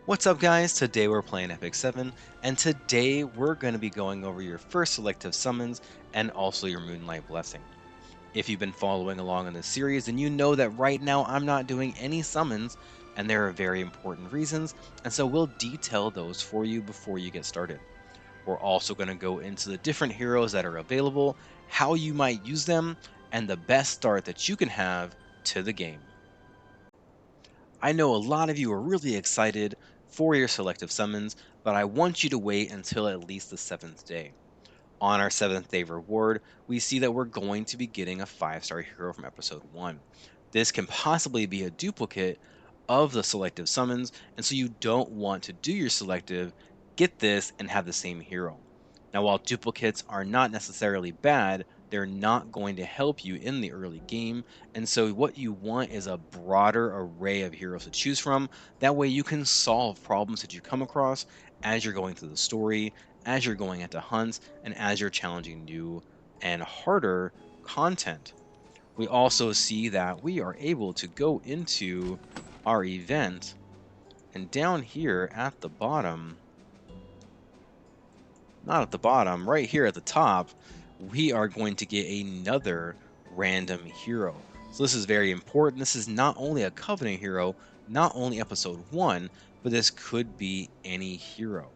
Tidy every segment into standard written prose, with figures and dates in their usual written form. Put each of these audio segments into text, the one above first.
What's up guys? Today we're playing Epic 7 and today we're going to be going over your first selective summons and also your Moonlight blessing. If you've been following along in this series, then you know that right now I'm not doing any summons and there are very important reasons, and so we'll detail those for you before you get started. We're also going to go into the different heroes that are available, how you might use them, and the best start that you can have to the game. I know a lot of you are really excited for your selective summons, but I want you to wait until at least the 7th day. On our 7th day reward, we see that we're going to be getting a 5-star hero from episode 1. This can possibly be a duplicate of the selective summons, and so you don't want to do your selective, get this, and have the same hero. Now, while duplicates are not necessarily bad, they're not going to help you in the early game, and so what you want is a broader array of heroes to choose from. That way you can solve problems that you come across as you're going through the story, as you're going into hunts, and as you're challenging new and harder content. We also see that we are able to go into our event, and down here at the bottom, not at the bottom, right here at the top, we are going to get another random hero. So this is very important. This is not only a Covenant hero, not only episode 1, but this could be any hero.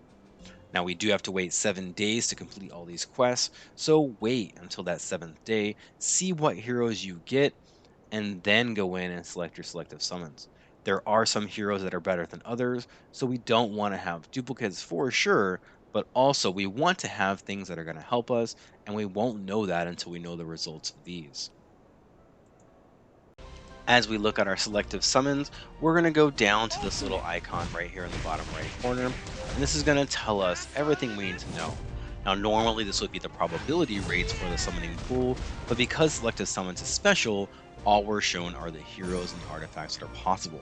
Now we do have to wait 7 days to complete all these quests, so wait until that 7th day, see what heroes you get, and then go in and select your selective summons. There are some heroes that are better than others, so we don't want to have duplicates for sure, but also we want to have things that are going to help us, and we won't know that until we know the results of these. As we look at our selective summons, we're going to go down to this little icon right here in the bottom right corner, and this is going to tell us everything we need to know. Now, normally this would be the probability rates for the summoning pool, but because selective summons is special, all we're shown are the heroes and the artifacts that are possible.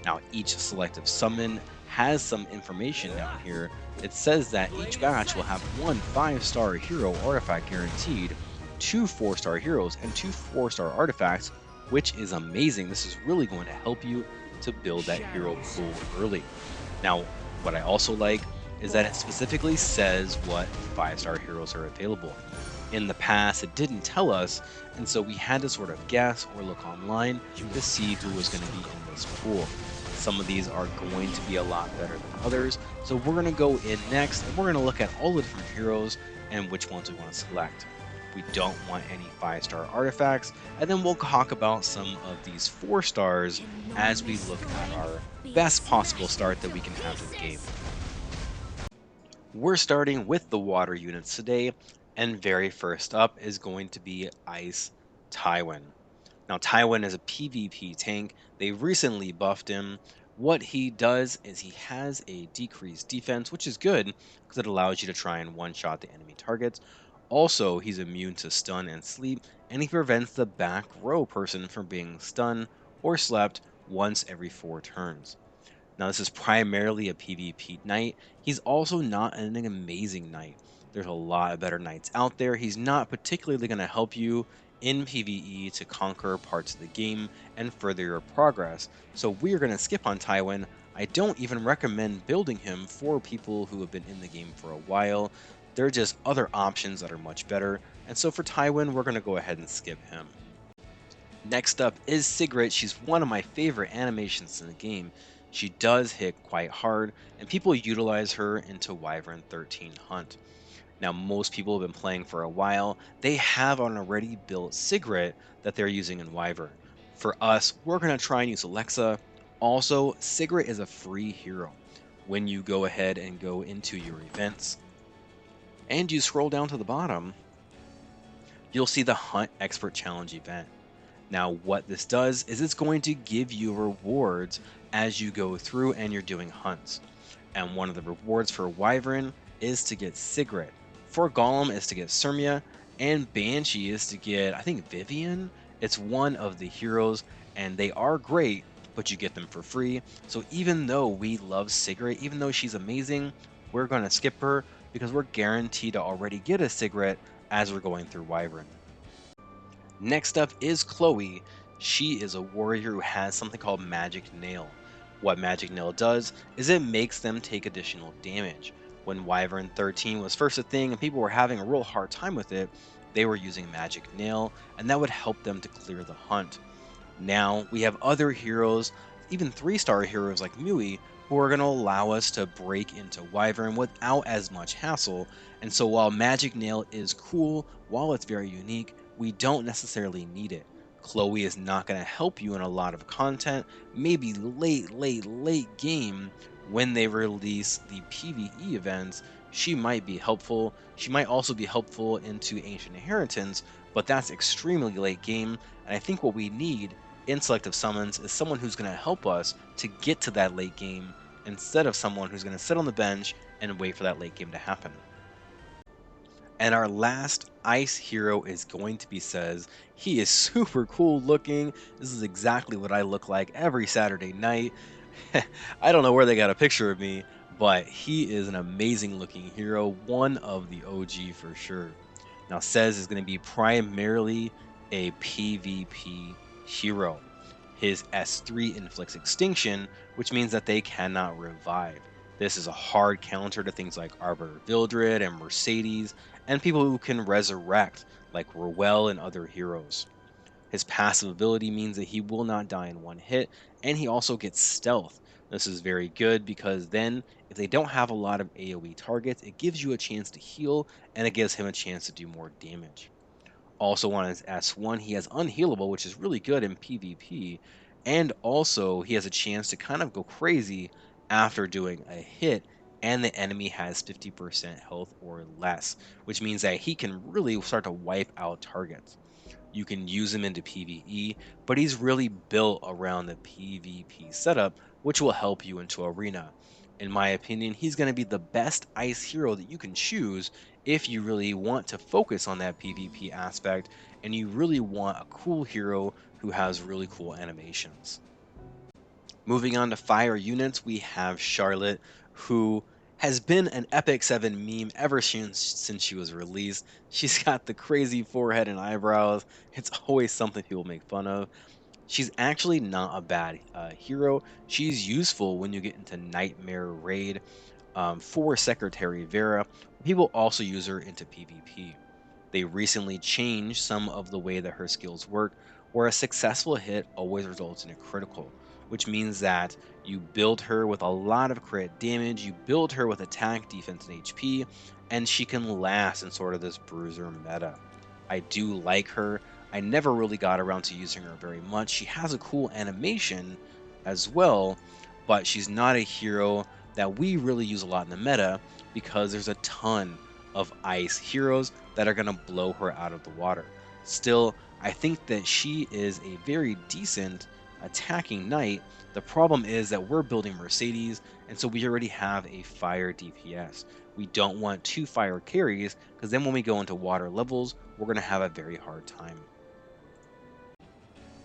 Now, each selective summon has some information down here. It says that each batch will have one 5-star hero artifact guaranteed, two 4-star heroes, and two 4-star artifacts, which is amazing. This is really going to help you to build that hero pool early. Now, what I also like is that it specifically says what 5-star heroes are available. In the past, it didn't tell us, and so we had to sort of guess or look online to see who was going to be in this pool. Some of these are going to be a lot better than others, so we're going to go in next and we're going to look at all the different heroes and which ones we want to select. We don't want any 5-star artifacts, and then we'll talk about some of these 4 stars as we look at our best possible start that we can have to the game. We're starting with the water units today, and very first up is going to be Ice Tywin. Now, Tywin is a PvP tank. They recently buffed him. What he does is he has a decreased defense, which is good because it allows you to try and one-shot the enemy targets. Also, he's immune to stun and sleep, and he prevents the back row person from being stunned or slept once every 4 turns. Now, this is primarily a PvP knight. He's also not an amazing knight. There's a lot of better knights out there. He's not particularly going to help you in PvE to conquer parts of the game and further your progress. So we're going to skip on Tywin. I don't even recommend building him for people who have been in the game for a while. There are just other options that are much better. And so for Tywin, we're going to go ahead and skip him. Next up is Sigrid. She's one of my favorite animations in the game. She does hit quite hard, and people utilize her into Wyvern 13 Hunt. Now, most people have been playing for a while. They have an already built Sigrid that they're using in Wyvern. For us, we're going to try and use Alexa. Also, Sigrid is a free hero. When you go ahead and go into your events, and you scroll down to the bottom, you'll see the Hunt Expert Challenge event. Now, what this does is it's going to give you rewards as you go through and you're doing hunts. And one of the rewards for Wyvern is to get Sigrid. For Golem is to get Sirmia, and Banshee is to get, I think, Vivian. It's one of the heroes, and they are great, but you get them for free. So even though we love Sigrid, even though she's amazing, we're going to skip her because we're guaranteed to already get a Sigrid as we're going through Wyvern. Next up is Chloe. She is a warrior who has something called Magic Nail. What Magic Nail does is it makes them take additional damage. When Wyvern 13 was first a thing and people were having a real hard time with it, they were using Magic Nail, and that would help them to clear the hunt. Now we have other heroes, even 3-star heroes like Mui, who are going to allow us to break into Wyvern without as much hassle. And so while Magic Nail is cool, while it's very unique, we don't necessarily need it. Chloe is not going to help you in a lot of content, maybe late game when they release the PvE events. She might be helpful. She might also be helpful into Ancient Inheritance, but that's extremely late game. And I think what we need in selective summons is someone who's going to help us to get to that late game instead of someone who's going to sit on the bench and wait for that late game to happen. And our last ice hero is going to be Says. He is super cool looking. This is exactly what I look like every Saturday night. I don't know where they got a picture of me, but he is an amazing looking hero, one of the OG for sure. Now, Says is going to be primarily a PvP hero. His S3 inflicts extinction, which means that they cannot revive. This is a hard counter to things like Arbiter Vildred and Mercedes, and people who can resurrect, like Ruel and other heroes. His passive ability means that he will not die in one hit, and he also gets stealth. This is very good because then, if they don't have a lot of AoE targets, it gives you a chance to heal, and it gives him a chance to do more damage. Also on his S1, he has unhealable, which is really good in PvP, and also he has a chance to kind of go crazy after doing a hit, and the enemy has 50% health or less, which means that he can really start to wipe out targets. You can use him into PvE, but he's really built around the PvP setup, which will help you into Arena. In my opinion, he's going to be the best ice hero that you can choose if you really want to focus on that PvP aspect and you really want a cool hero who has really cool animations. Moving on to fire units, we have Charlotte, who has been an Epic 7 meme ever since she was released. She's got the crazy forehead and eyebrows. It's always something people make fun of. She's actually not a bad hero. She's useful when you get into Nightmare Raid for Secretary Vera. People also use her into PvP. They recently changed some of the way that her skills work, where a successful hit always results in a critical, which means that you build her with a lot of crit damage, you build her with attack, defense, and HP, and she can last in sort of this bruiser meta. I do like her. I never really got around to using her very much. She has a cool animation as well, but she's not a hero that we really use a lot in the meta because there's a ton of ice heroes that are going to blow her out of the water. Still, I think that she is a very decent attacking knight. The problem is that we're building Mercedes, and so we already have a fire DPS. We don't want 2 fire carries because then when we go into water levels, we're going to have a very hard time.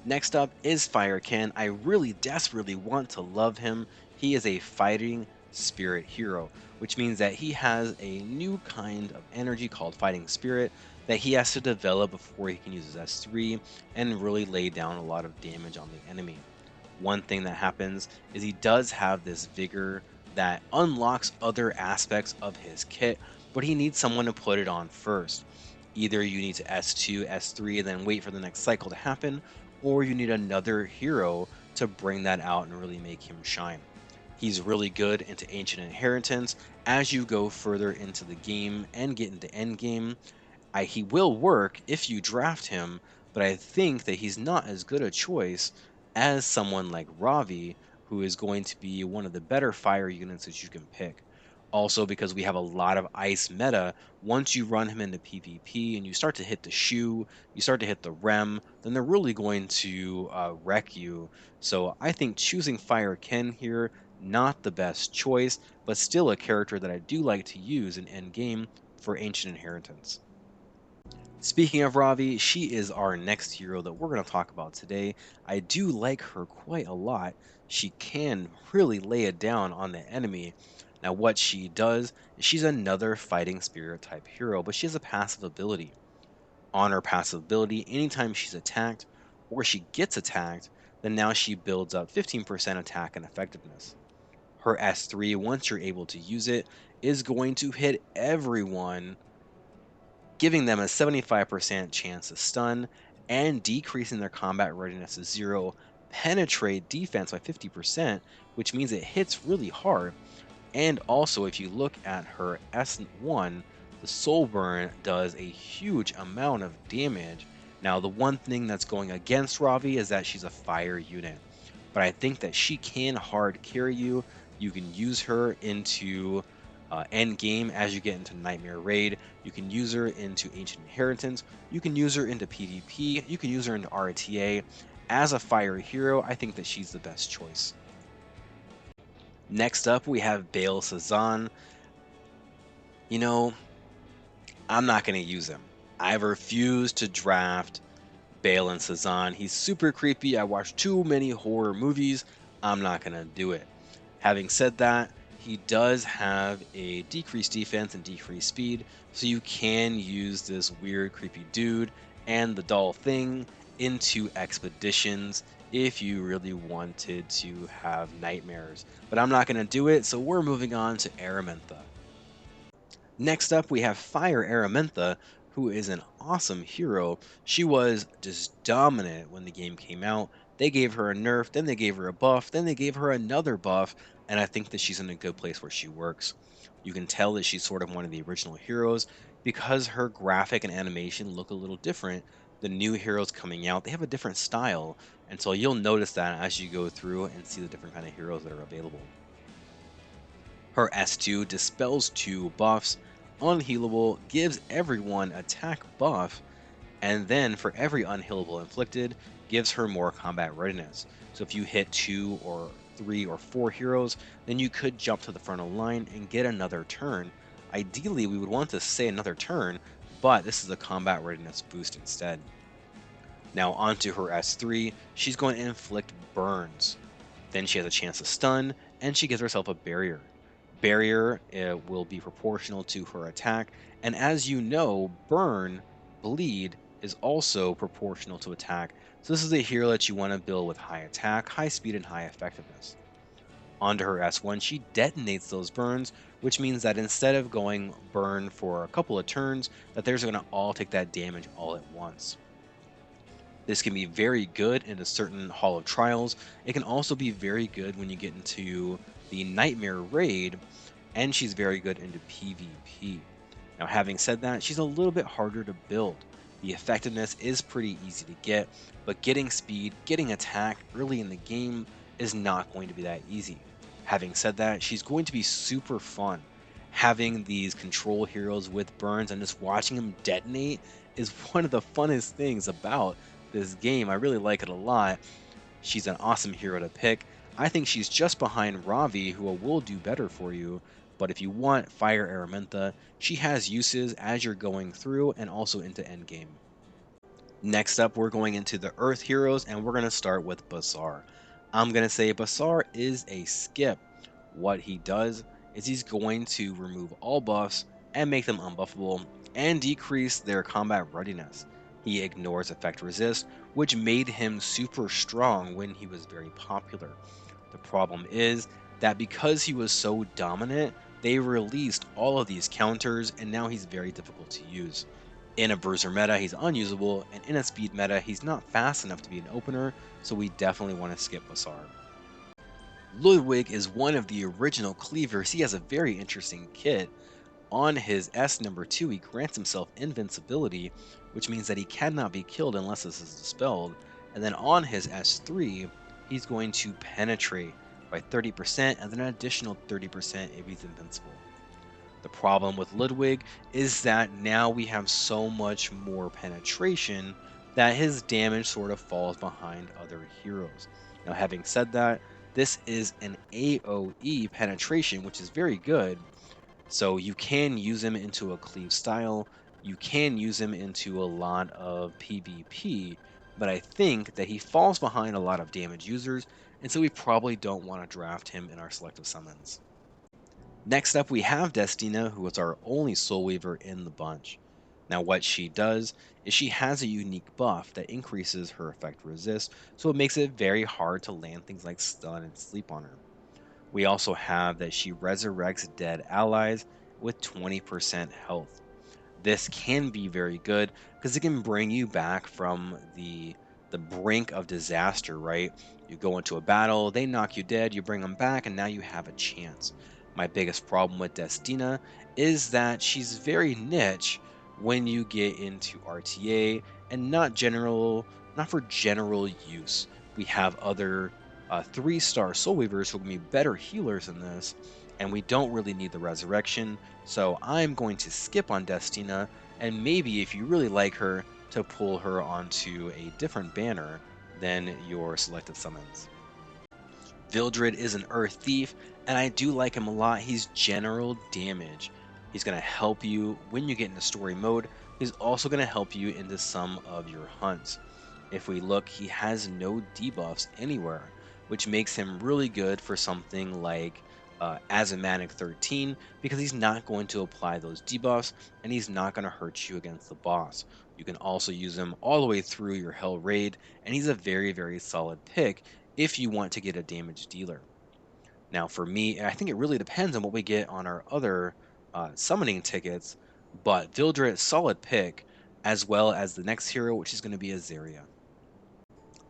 Next up is Firekin. I really desperately want to love him. He is a fighting spirit hero, which means that he has a new kind of energy called fighting spirit that he has to develop before he can use his S3 and really lay down a lot of damage on the enemy. One thing that happens is he does have this vigor that unlocks other aspects of his kit, but he needs someone to put it on first. Either you need to S2, S3, and then wait for the next cycle to happen, or you need another hero to bring that out and really make him shine. He's really good into Ancient Inheritance. As you go further into the game and get into endgame, he will work if you draft him, but I think that he's not as good a choice as someone like Ravi, who is going to be one of the better fire units that you can pick. Also, because we have a lot of ice meta, once you run him into PvP and you start to hit the shoe, you start to hit the rem, then they're really going to wreck you. So I think choosing Fire Ken here, not the best choice, but still a character that I do like to use in endgame for Ancient Inheritance. Speaking of Ravi, she is our next hero that we're going to talk about today. I do like her quite a lot. She can really lay it down on the enemy. Now, what she does is she's another fighting spirit type hero, but she has a passive ability. On her passive ability, anytime she's attacked or she gets attacked, then now she builds up 15% attack and effectiveness. Her S3, once you're able to use it, is going to hit everyone, giving them a 75% chance to stun and decreasing their combat readiness to 0, penetrate defense by 50%, which means it hits really hard. And also, if you look at her S1, the Soul Burn does a huge amount of damage. Now, the one thing that's going against Ravi is that she's a fire unit, but I think that she can hard carry you. You can use her into end game as you get into Nightmare Raid. You can use her into Ancient Inheritance. You can use her into PvP. You can use her into RTA. As a fire hero, I think that she's the best choice. Next up, we have Baal Sazan. You know, I'm not going to use him. I refuse to draft Baal and Sazan. He's super creepy. I watched too many horror movies. I'm not going to do it. Having said that, he does have a decreased defense and decreased speed, so you can use this weird, creepy dude and the doll thing into expeditions if you really wanted to have nightmares. But I'm not going to do it, so we're moving on to Aramentha. Next up, we have Fire Aramentha, who is an awesome hero. She was just dominant when the game came out. They gave her a nerf, then they gave her a buff, then they gave her another buff, and I think that she's in a good place where she works. You can tell that she's sort of one of the original heroes because her graphic and animation look a little different. The new heroes coming out, they have a different style, and so you'll notice that as you go through and see the different kind of heroes that are available. Her S2 dispels 2 buffs, unhealable, gives everyone attack buff, and then for every unhealable inflicted, gives her more combat readiness. So if you hit 2 or 3 or 4 heroes, then you could jump to the front of the line and get another turn. Ideally, we would want to say another turn, but this is a combat readiness boost instead. Now onto her S3, she's going to inflict burns. Then she has a chance to stun, and she gives herself a barrier. Barrier will be proportional to her attack, and as you know, burn, bleed is also proportional to attack. So this is a hero that you want to build with high attack, high speed, and high effectiveness. Onto her S1, she detonates those burns, which means that instead of going burn for a couple of turns, that they're going to all take that damage all at once. This can be very good in a certain Hall of Trials. It can also be very good when you get into the Nightmare Raid, and she's very good into PvP. Now, having said that, she's a little bit harder to build. The effectiveness is pretty easy to get, but getting speed, getting attack early in the game is not going to be that easy. Having said that, she's going to be super fun. Having these control heroes with burns and just watching them detonate is one of the funnest things about this game. I really like it a lot. She's an awesome hero to pick. I think she's just behind Ravi, who will do better for you. But if you want Fire Aramentha, she has uses as you're going through and also into endgame. Next up, we're going into the Earth heroes, and we're going to start with Basar. I'm going to say Basar is a skip. What he does is he's going to remove all buffs and make them unbuffable and decrease their combat readiness. He ignores effect resist, which made him super strong when he was very popular. The problem is that because he was so dominant, they released all of these counters, and now he's very difficult to use. In a bruiser meta, he's unusable, and in a speed meta, he's not fast enough to be an opener, so we definitely want to skip Basar. Ludwig is one of the original cleavers. He has a very interesting kit. On his S number 2, he grants himself invincibility, which means that he cannot be killed unless this is dispelled. And then on his S3, he's going to penetrate by 30% and then an additional 30% if he's invincible. The problem with Ludwig is that now we have so much more penetration that his damage sort of falls behind other heroes. Now, having said that, this is an AoE penetration, which is very good. So you can use him into a cleave style, you can use him into a lot of PvP, but I think that he falls behind a lot of damage users, and so we probably don't want to draft him in our selective summons. Next up, we have Destina, who is our only Soul Weaver in the bunch. Now, what she does is she has a unique buff that increases her effect resist, so it makes it very hard to land things like stun and sleep on her. We also have that she resurrects dead allies with 20% health. This can be very good because it can bring you back from the brink of disaster, right? You go into a battle, they knock you dead, you bring them back, and now you have a chance. My biggest problem with Destina is that she's very niche when you get into RTA and not for general use. We have other 3-star Soul Weavers who can be better healers than this, and we don't really need the resurrection. So I'm going to skip on Destina, and maybe if you really like her, to pull her onto a different banner than your selective summons. Vildred is an Earth Thief, and I do like him a lot. He's general damage. He's going to help you when you get into story mode. He's also going to help you into some of your hunts. If we look, he has no debuffs anywhere, which makes him really good for something like Azimatic 13, because he's not going to apply those debuffs and he's not going to hurt you against the boss. You can also use him all the way through your Hell Raid, and he's a very, very solid pick if you want to get a damage dealer. Now, for me, I think it really depends on what we get on our other summoning tickets, but Vildred, solid pick, as well as the next hero, which is going to be Azaria.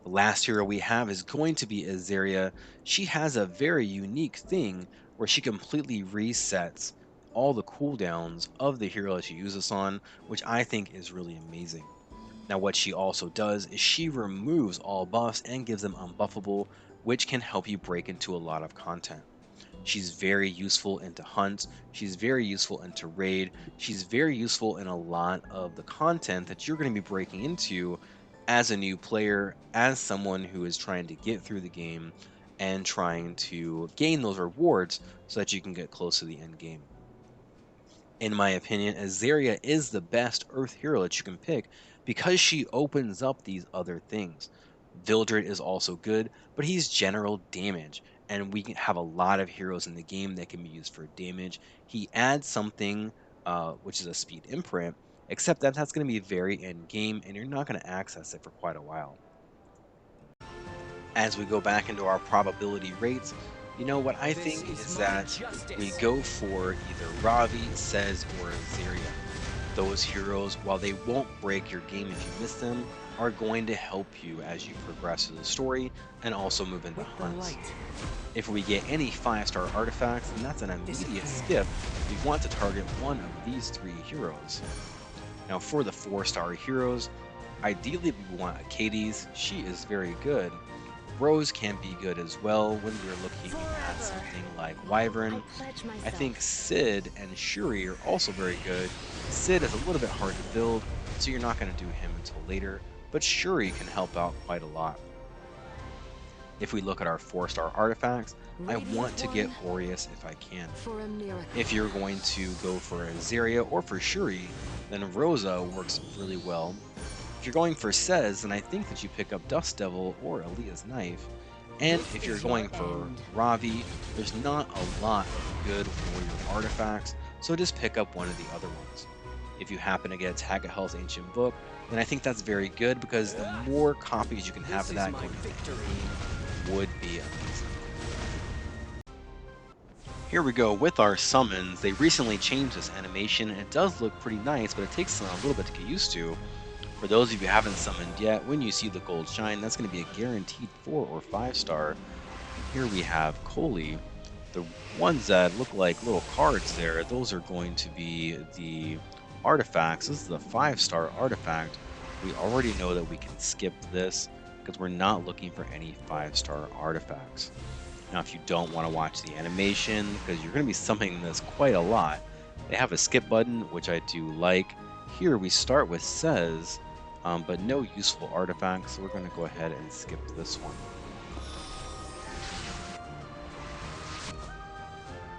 The last hero we have is going to be Azaria. She has a very unique thing where she completely resets all the cooldowns of the hero that she uses on, which I think is really amazing. Now, what she also does is she removes all buffs and gives them unbuffable, which can help you break into a lot of content. She's very useful into hunts. She's very useful into raid. She's very useful in a lot of the content that you're going to be breaking into as a new player, as someone who is trying to get through the game and trying to gain those rewards so that you can get close to the end game. In my opinion, Azaria is the best Earth hero that you can pick because she opens up these other things. Vildred is also good, but he's general damage, and we can have a lot of heroes in the game that can be used for damage. He adds something, which is a speed imprint, except that that's going to be very end game, and you're not going to access it for quite a while. As we go back into our probability rates, what I This think is is my that we justice. go for either Ravi, Sez, or Azaria. Those heroes, while they won't break your game if you miss them, are going to help you as you progress through the story and also move into With the hunts. light If we get any 5-star artifacts, then that's an immediate disappear. skip. We want to target one of these 3 heroes. Now, for the 4-star heroes, ideally we want Acades. She is very good. Rose can be good as well when we're looking at Forever. something like I Wyvern. pledge I think myself. Sid and Shuri are also very good. Sid is a little bit hard to build, so you're not going to do him until later, but Shuri can help out quite a lot. If we look at our 4-star artifacts, I Radiant want to get one Aureus if I can. for a miracle. If you're going to go for Azaria or for Shuri, then Rosa works really well. If you're going for Sez, then I think that you pick up Dust Devil or Aaliyah's Knife. And This if you're is your going for end. Ravi, there's not a lot of good warrior artifacts, so just pick up one of the other ones. If you happen to get a Tag of Hell's Ancient Book, then I think that's very good because the more copies you can have This of is that my going into victory. the game would be amazing. Here we go with our summons. They recently changed this animation and it does look pretty nice, but it takes a little bit to get used to. For those of you who haven't summoned yet, when you see the gold shine, that's going to be a guaranteed 4 or 5-star. And here we have Koli. The ones that look like little cards there, those are going to be the artifacts. This is the 5-star artifact. We already know that we can skip this because we're not looking for any 5-star artifacts. Now, if you don't want to watch the animation, because you're going to be summoning this quite a lot, they have a skip button, which I do like. Here we start with Says, but no useful artifacts, so we're going to go ahead and skip this one.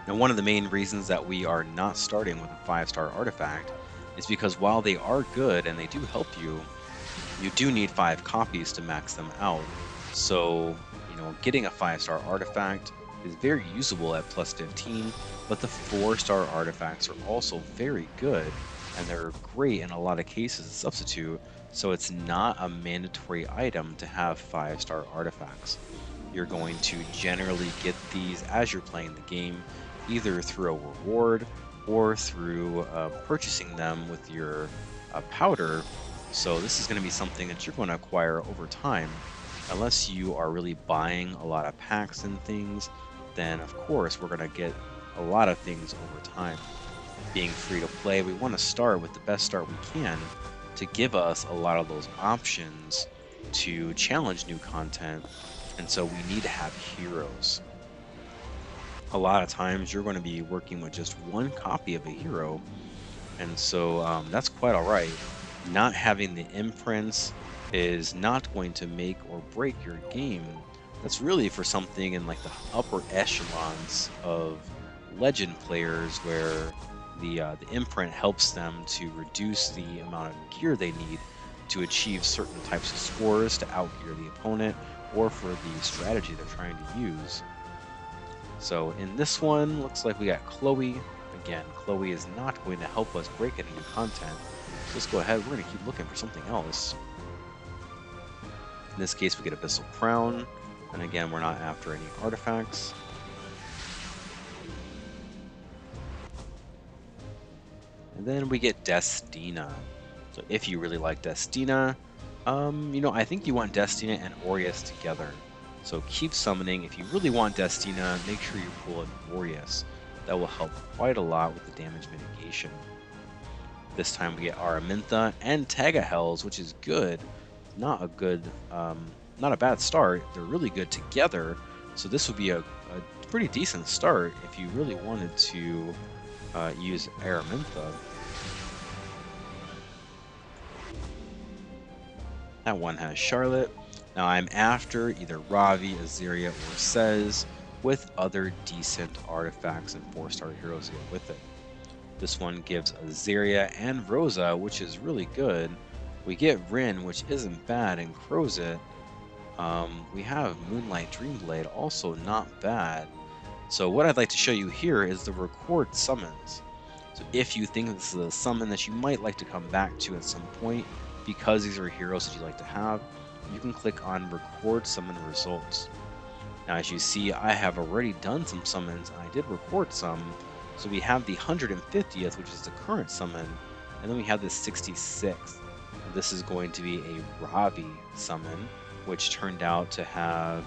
Now, one of the main reasons that we are not starting with a 5-star artifact is because while they are good and they do help you, you do need 5 copies to max them out. So, getting a 5-star artifact is very usable at plus 15, but the 4-star artifacts are also very good and they're great in a lot of cases to substitute, so it's not a mandatory item to have 5-star artifacts. You're going to generally get these as you're playing the game, either through a reward or through purchasing them with your powder. So this is going to be something that you're going to acquire over time. Unless you are really buying a lot of packs and things, then of course we're going to get a lot of things over time. Being free to play, we want to start with the best start we can to give us a lot of those options to challenge new content. And so we need to have heroes. A lot of times you're going to be working with just one copy of a hero, and so that's quite all right. Not having the imprints is not going to make or break your game. That's really for something in like the upper echelons of legend players where the imprint helps them to reduce the amount of gear they need to achieve certain types of scores to outgear the opponent or for the strategy they're trying to use. So in this one, looks like we got Chloe. Again, Chloe is not going to help us break any new content. Let's go ahead, we're going to keep looking for something else. In this case, we get Abyssal Crown. And again, we're not after any artifacts. And then we get Destina. So if you really like Destina, I think you want Destina and Aureus together. So keep summoning. If you really want Destina, make sure you pull in Aureus. That will help quite a lot with the damage mitigation. This time we get Araminta and Tagahels, which is good. Not a bad start. They're really good together. So this would be a pretty decent start if you really wanted to use Araminta. That one has Charlotte. Now I'm after either Ravi, Azeria, or Sez with other decent artifacts and 4-star heroes to go with it. This one gives Azeria and Rosa, which is really good. We get Rin, which isn't bad, and Crozet. We have Moonlight Dreamblade, also not bad. So what I'd like to show you here is the record summons. So if you think this is a summon that you might like to come back to at some point, because these are heroes that you like to have, you can click on record summon results. Now as you see, I have already done some summons and I did record some. So we have the 150th, which is the current summon, and then we have the 66th. And this is going to be a Ravi summon, which turned out to have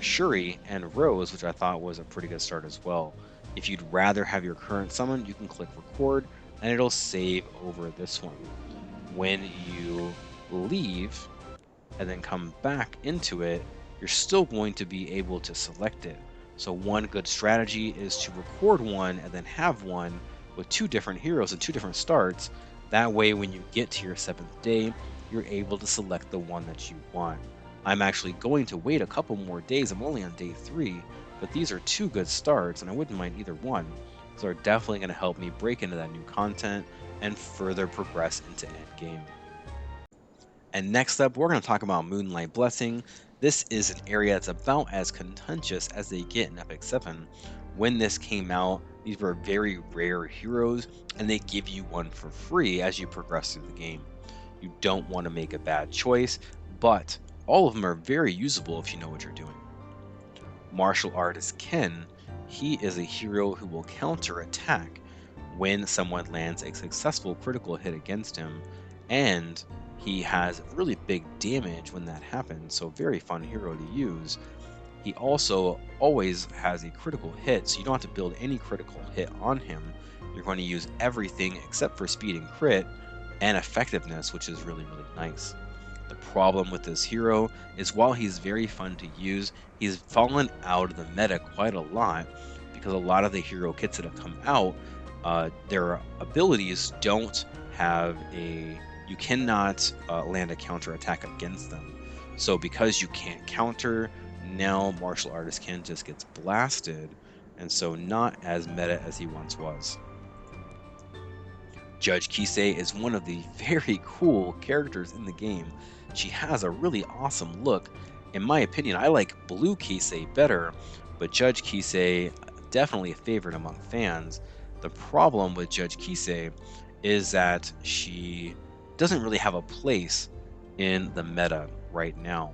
Shuri and Rose, which I thought was a pretty good start as well. If you'd rather have your current summon, you can click record and it'll save over this one. When you leave and then come back into it, you're still going to be able to select it. So one good strategy is to record one and then have one with 2 different heroes and 2 different starts. That way when you get to your 7th day, you're able to select the one that you want. I'm actually going to wait a couple more days. I'm only on day 3, but these are 2 good starts and I wouldn't mind either one. So they're definitely going to help me break into that new content and further progress into endgame. And next up, we're going to talk about Moonlight Blessing. This is an area that's about as contentious as they get in Epic 7. When this came out, these were very rare heroes, and they give you one for free as you progress through the game. You don't want to make a bad choice, but all of them are very usable if you know what you're doing. Martial Artist Ken, he is a hero who will counter attack when someone lands a successful critical hit against him, and he has really big damage when that happens, so very fun hero to use. He also always has a critical hit, so you don't have to build any critical hit on him. You're going to use everything except for speed and crit and effectiveness, which is really, really nice. The problem with this hero is while he's very fun to use, he's fallen out of the meta quite a lot because a lot of the hero kits that have come out, their abilities don't have you cannot land a counter attack against them. So because you can't counter, now Martial Artist Ken just gets blasted, and so not as meta as he once was. Judge Kisei is one of the very cool characters in the game. She has a really awesome look. In my opinion, I like Blue Kisei better, but Judge Kisei, definitely a favorite among fans. The problem with Judge Kisei is that she doesn't really have a place in the meta right now.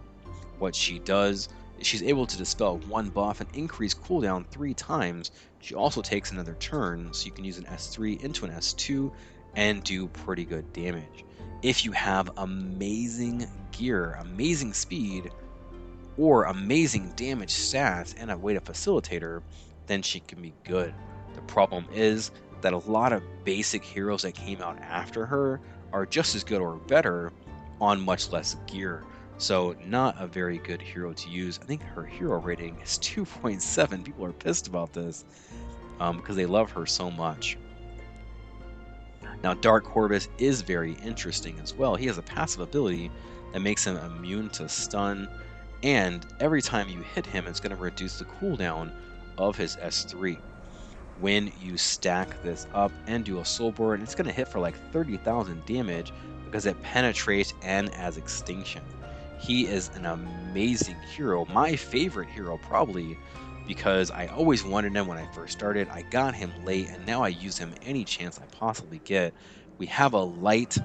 What she does is she's able to dispel one buff and increase cooldown 3 times. She also takes another turn, so you can use an S3 into an S2 and do pretty good damage. If you have amazing gear, amazing speed, or amazing damage stats and a way to facilitate her, then she can be good. The problem is that a lot of basic heroes that came out after her are just as good or better on much less gear. So not a very good hero to use. I think her hero rating is 2.7. People are pissed about this because they love her so much. Now, Dark Corvus is very interesting as well. He has a passive ability that makes him immune to stun, and every time you hit him, it's going to reduce the cooldown of his S3. When you stack this up and do a soul board, it's going to hit for like 30,000 damage because it penetrates and adds extinction. He is an amazing hero, my favorite hero probably, because I always wanted him when I first started. I got him late, and now I use him any chance I possibly get. We have a light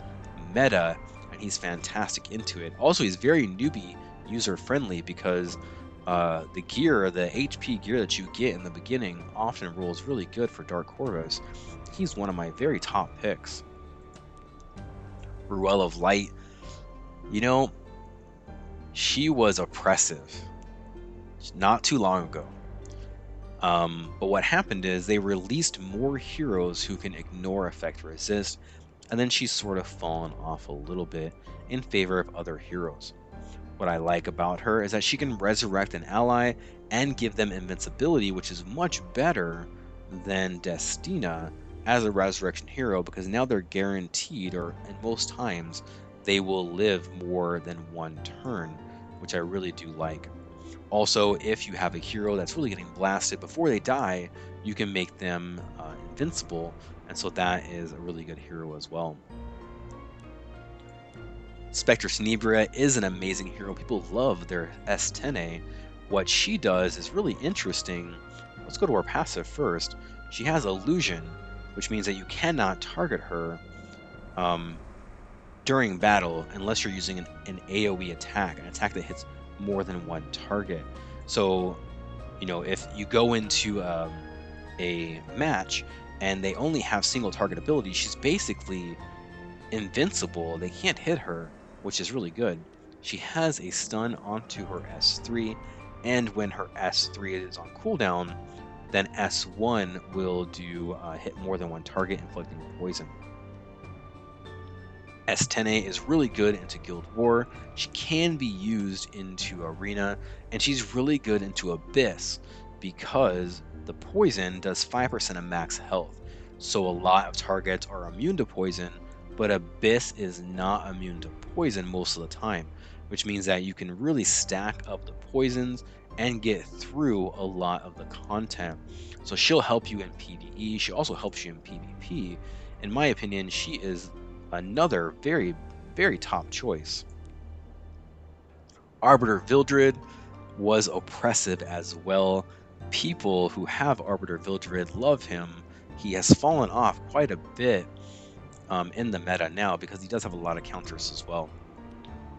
meta, and he's fantastic into it. Also, he's very newbie user friendly because the gear, the HP gear that you get in the beginning often rolls really good for Dark Corvus. He's one of my very top picks. Ruel of Light, you know, she was oppressive not too long ago. But what happened is they released more heroes who can ignore effect resist, and then she's sort of fallen off a little bit in favor of other heroes. What I like about her is that she can resurrect an ally and give them invincibility, which is much better than Destina as a resurrection hero because now they're guaranteed, or in most times, they will live more than one turn, which I really do like. Also, if you have a hero that's really getting blasted before they die, you can make them invincible, and so that is a really good hero as well. Spectre Tenebria is an amazing hero. People love their S10A. What she does is really interesting. Let's go to her passive first. She has Illusion, which means that you cannot target her during battle unless you're using an AoE attack, an attack that hits more than one target. So, if you go into a match and they only have single target ability, she's basically invincible. They can't hit her, which is really good. She has a stun onto her S3, and when her S3 is on cooldown, then S1 will do hit more than one target, inflicting poison. S10A is really good into Guild War. She can be used into Arena, and she's really good into Abyss because the poison does 5% of max health. So a lot of targets are immune to poison, but Abyss is not immune to poison most of the time, which means that you can really stack up the poisons and get through a lot of the content. So she'll help you in PvE, she also helps you in PvP. In my opinion, she is another very, very top choice. Arbiter Vildred was oppressive as well. People who have Arbiter Vildred love him. He has fallen off quite a bit in the meta now because he does have a lot of counters as well.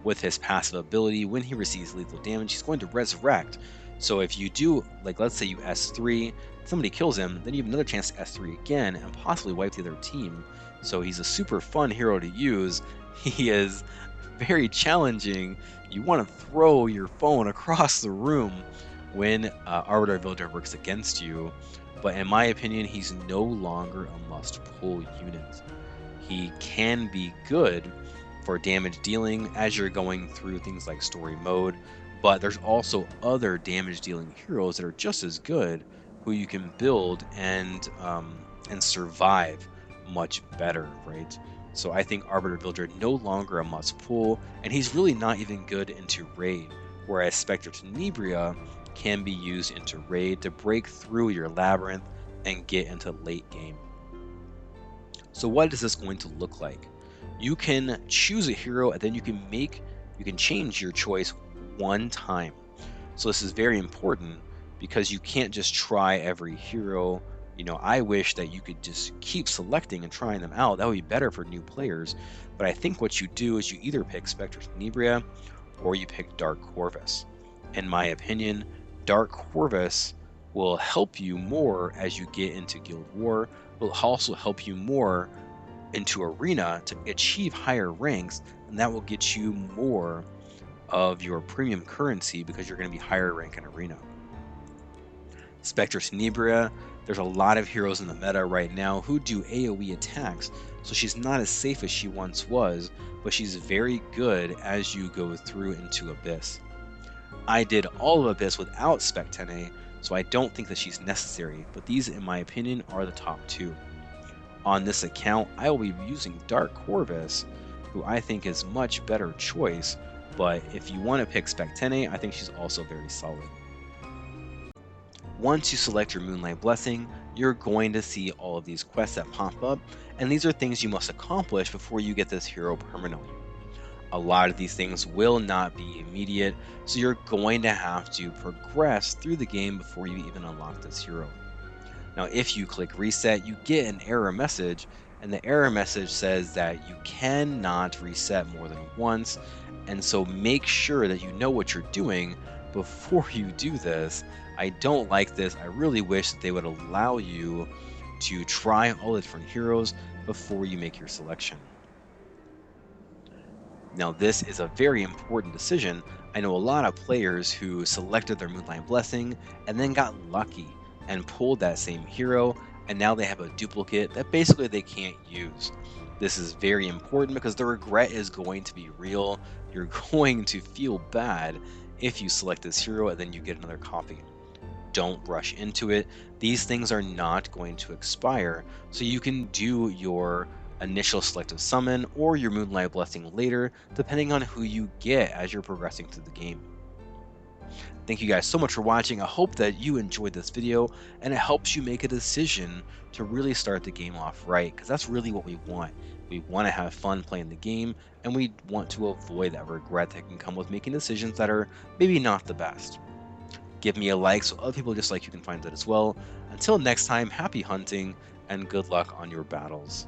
With his passive ability, when he receives lethal damage, he's going to resurrect. So if you do, like let's say you S3, somebody kills him, then you have another chance to S3 again and possibly wipe the other team. So he's a super fun hero to use. He is very challenging. You want to throw your phone across the room when Arbiter Vildred works against you. But in my opinion, he's no longer a must-pull unit. He can be good for damage dealing as you're going through things like story mode, but there's also other damage dealing heroes that are just as good who you can build and survive much better, right? So I think Arbiter Vildred no longer a must pull, and he's really not even good into raid, whereas Spectre Tenebria can be used into raid to break through your labyrinth and get into late game. So what is this going to look like? You can choose a hero and then you can change your choice one time. So this is very important because you can't just try every hero. I wish that you could just keep selecting and trying them out. That would be better for new players. But I think what you do is you either pick Spectre Tenebria or you pick Dark Corvus. In my opinion, Dark Corvus will help you more as you get into Guild War, will also help you more into Arena to achieve higher ranks, and that will get you more of your premium currency because you're going to be higher rank in Arena. Spectre Tenebria, there's a lot of heroes in the meta right now who do AoE attacks, so she's not as safe as she once was, but she's very good as you go through into Abyss. I did all of Abyss without Spectene, so I don't think that she's necessary, but these, in my opinion, are the top two. On this account, I will be using Dark Corvus, who I think is much better choice, but if you want to pick Spectene, I think she's also very solid. Once you select your Moonlight Blessing, you're going to see all of these quests that pop up, and these are things you must accomplish before you get this hero permanently. A lot of these things will not be immediate, so you're going to have to progress through the game before you even unlock this hero. Now, if you click reset, you get an error message, and the error message says that you cannot reset more than once, and so make sure that you know what you're doing before you do this. I don't like this. I really wish that they would allow you to try all the different heroes before you make your selection. Now, this is a very important decision. I know a lot of players who selected their Moonlight Blessing and then got lucky and pulled that same hero, and now they have a duplicate that basically they can't use. This is very important because the regret is going to be real. You're going to feel bad if you select this hero and then you get another copy. Don't rush into it. These things are not going to expire, so you can do your initial selective summon or your Moonlight Blessing later, depending on who you get as you're progressing through the game. Thank you guys so much for watching. I hope that you enjoyed this video and it helps you make a decision to really start the game off right, because that's really what we want. We want to have fun playing the game, and we want to avoid that regret that can come with making decisions that are maybe not the best. Give me a like so other people just like you can find it as well. Until next time, happy hunting and good luck on your battles.